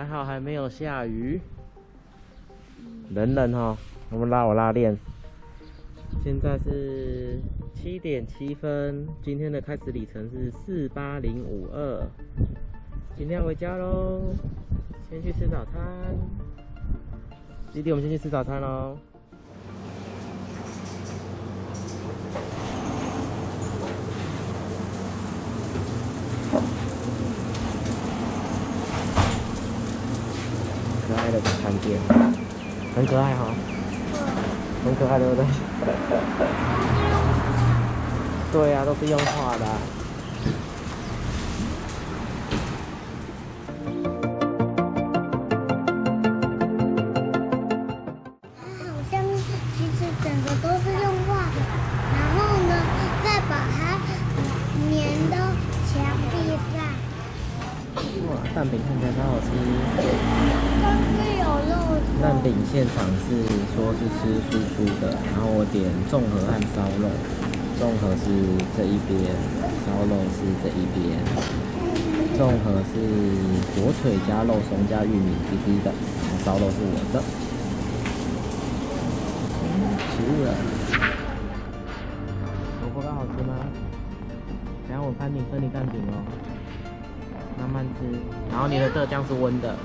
还好还没有下雨，冷冷哈。我们拉链。现在是7点7分，今天的开始里程是48052。今天要回家喽，先去吃早餐。弟弟，我们先去吃早餐喽。可爱的早餐店，很可爱哈，很可爱对不对？对呀、都是用画的、它好像其实整个都是用画的，然后呢，再把它粘到墙壁上。哇，蛋饼看起来超好吃。刚是有肉松。蛋饼现场是说是吃酥酥的，然后我点综合和烧肉，综合是这一边，烧肉是这一边。综合是火腿加肉松加玉米滴滴的，然后烧肉是我的。起雾了，萝卜糕好吃吗？等下我分你蛋饼哦，慢慢吃。然后你的豆浆是温的。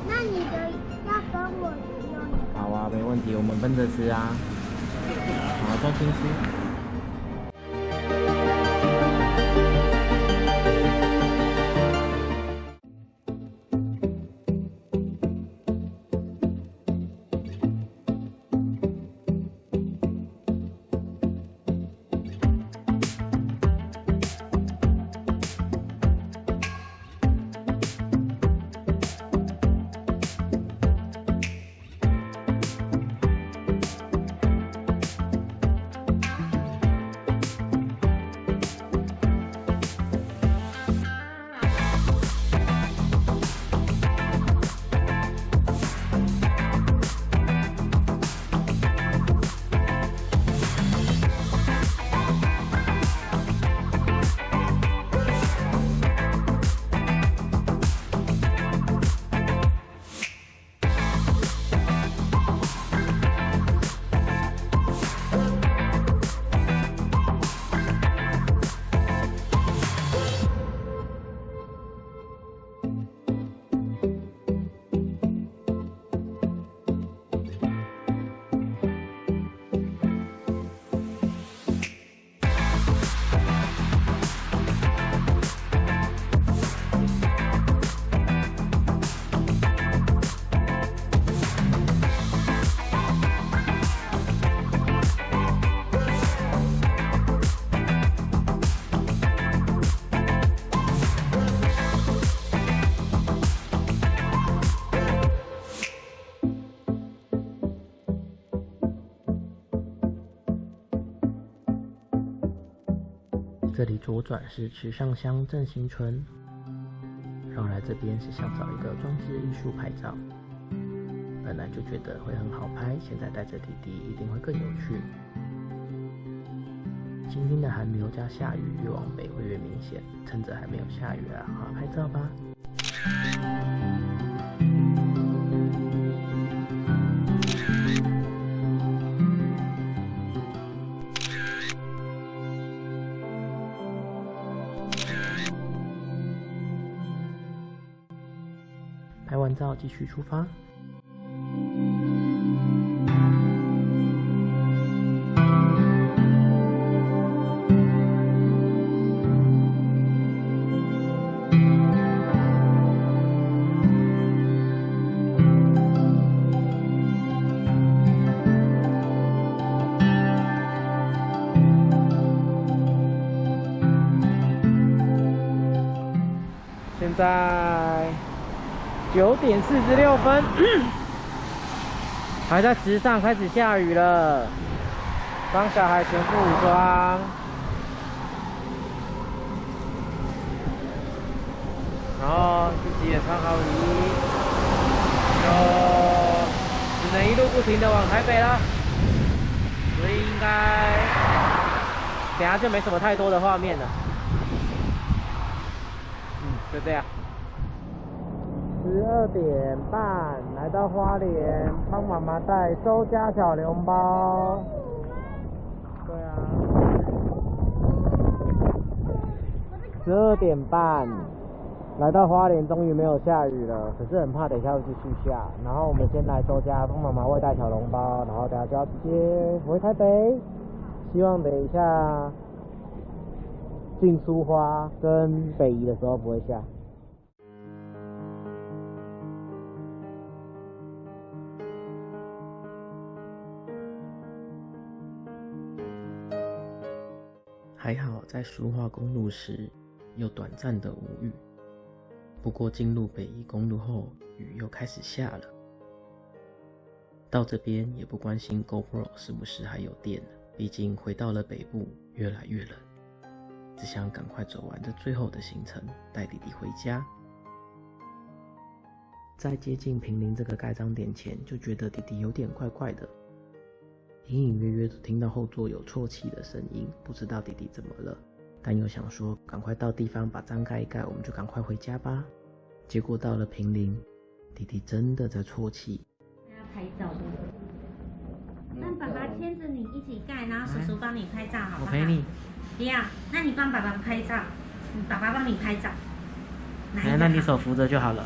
那你的要跟我一样？好啊，没问题，我们分着吃啊。好，专心吃。这里左转是池上乡振兴村，绕来这边是想找一个装置艺术拍照。本来就觉得会很好拍，现在带着弟弟一定会更有趣。今天的寒流加下雨，越往北会越明显，趁着还没有下雨啊，好好拍照吧。拍完照继续出发。现在9点46分，还在池上，开始下雨了。帮小孩全副武装，然后自己也穿好衣，就只能一路不停的往台北了。所以应该等下就没什么太多的画面了。就这样。12点半来到花莲，帮妈妈带周家小笼包。对啊，12点半来到花莲，终于没有下雨了，可是很怕等一下会继续下。然后我们先来周家帮妈妈外带小笼包，然后等下就要直接回台北。希望等一下进苏花跟北宜的时候不会下。还好在苏花公路时有短暂的无雨，不过进入北宜公路后雨又开始下了。到这边也不关心 GoPro 是不是还有电了，毕竟回到了北部越来越冷，只想赶快走完这最后的行程，带弟弟回家。在接近坪林这个盖章点前，就觉得弟弟有点怪怪的，隐隐约约听到后座有啜泣的声音，不知道弟弟怎么了，但又想说赶快到地方把章盖一盖，我们就赶快回家吧。结果到了坪林，弟弟真的在啜泣。要拍照的，让爸爸牵着你一起盖，然后叔叔帮你拍照，好不好？我陪你。不要，那你帮爸爸拍照，爸爸帮你拍照。那你手扶着就好了。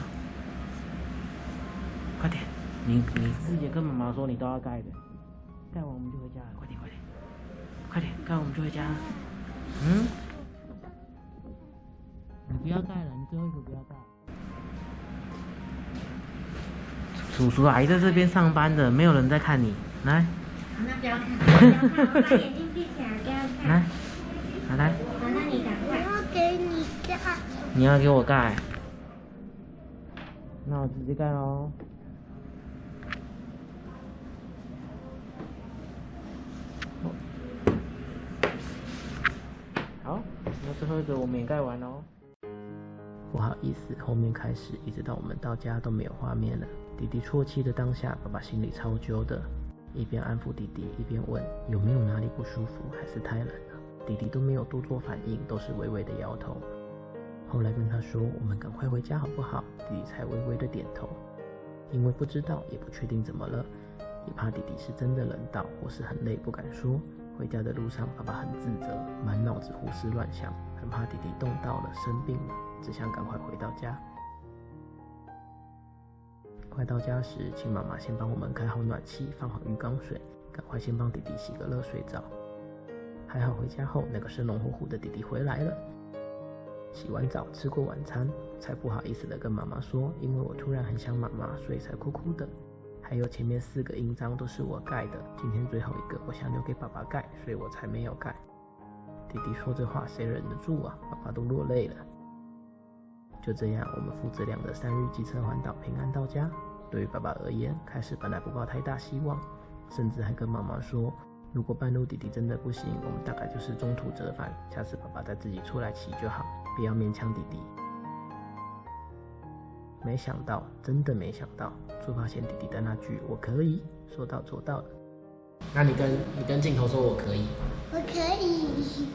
快点，你自己跟妈妈说你都要盖的，盖完我们就回家了。快点，快点，盖完我们就回家了。你不要盖了，你最后一个不要盖。叔叔阿姨在这边上班的，没有人在看你。来，好，那不要看，不要看，我把眼睛闭起来，不要看。来，好来。好，那你赶快。我要给你盖。你要给我盖，那我直接盖咯。好，那最后一个我们也盖完咯。不好意思，后面开始一直到我们到家都没有画面了。弟弟啜泣的当下，爸爸心里超揪的，一边安抚弟弟，一边问有没有哪里不舒服，还是太冷了。弟弟都没有多做反应，都是微微的摇头。后来跟他说我们赶快回家好不好，弟弟才微微的点头。因为不知道也不确定怎么了，也怕弟弟是真的冷到或是很累不敢说。回家的路上，爸爸很自责，满脑子胡思乱想，很怕弟弟冻到了生病了，只想赶快回到家。快到家时，请妈妈先帮我们开好暖气，放好浴缸水，赶快先帮弟弟洗个热水澡。还好回家后，那个生龙活虎的弟弟回来了。洗完澡，吃过晚餐，才不好意思的跟妈妈说，因为我突然很想妈妈，所以才哭哭的。还有前面4个印章都是我盖的，今天最后一个我想留给爸爸盖，所以我才没有盖。弟弟说这话谁忍得住啊，爸爸都落泪了。就这样，我们父子俩的3日机车环岛平安到家。对于爸爸而言，开始本来不抱太大希望，甚至还跟妈妈说，如果半路弟弟真的不行，我们大概就是中途折返，下次爸爸再自己出来骑就好，不要勉强弟弟。没想到，真的没想到，出发前弟弟的那句“我可以”，说到做到了。那你跟镜头说我可以。我可以。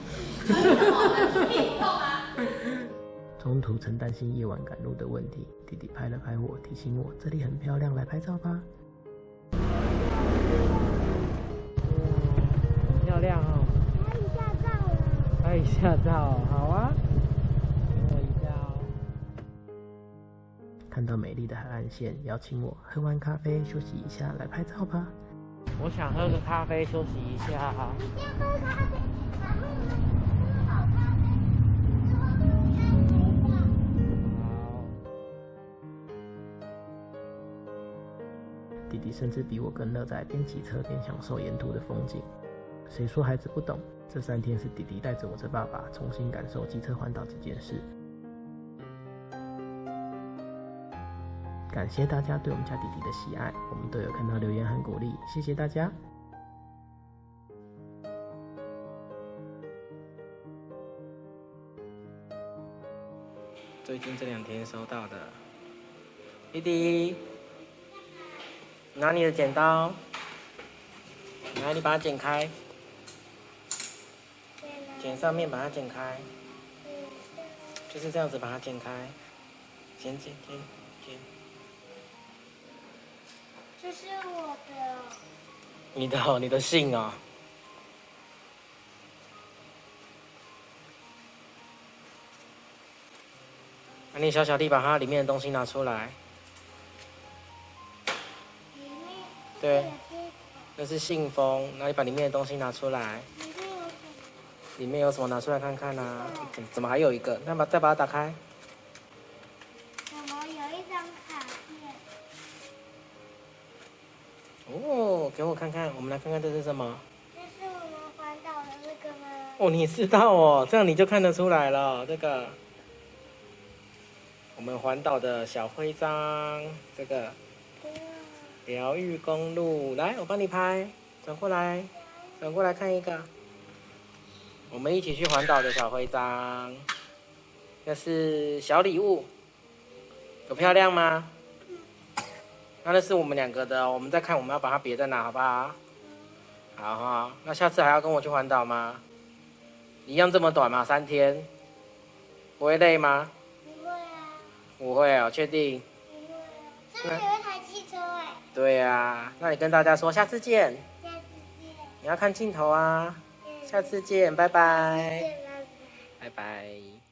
中途曾担心夜晚赶路的问题，弟弟拍了拍我，提醒我这里很漂亮，来拍照吧。很漂亮哦。可以下照了。可以下照，好啊。等我一下哦。看到美丽的海岸线，邀请我喝完咖啡休息一下，来拍照吧。我想喝个咖啡休息一下。你先喝咖啡，然后呢，喝好咖啡，之后呢，你看一下。弟弟甚至比我更乐在边骑车边享受沿途的风景。谁说孩子不懂？这3天是弟弟带着我这爸爸重新感受机车环岛这件事。感谢大家对我们家弟弟的喜爱，我们都有看到留言和鼓励，谢谢大家。最近这2天收到的，弟弟，拿你的剪刀，来，你把它剪开，剪上面把它剪开，就是这样子把它剪开，剪。这是我的。你的信哦。那你小弟把它里面的东西拿出来。里面。对。那是信封，那你把里面的东西拿出来。里面有什么？里面有什么？拿出来看看啊！怎么还有一个？那再把它打开。怎么有一张卡片？哦，给我看看，我们来看看这是什么。这是我们环岛的这个吗？哦，你知道哦，这样你就看得出来了。这个，我们环岛的小徽章，这个疗愈公路，来，我帮你拍，转过来看一个。我们一起去环岛的小徽章，这是小礼物，有漂亮吗？那是我们两个的，我们再看我们要把它别在哪，好不好？好哈，那下次还要跟我去环岛吗？一样这么短吗？3天，不会累吗？不会啊。不会哦，确定？不会啊。这边有一台汽车哎。对啊，那你跟大家说下次见。下次见。你要看镜头啊。下次见，拜拜。再见，拜拜。拜拜。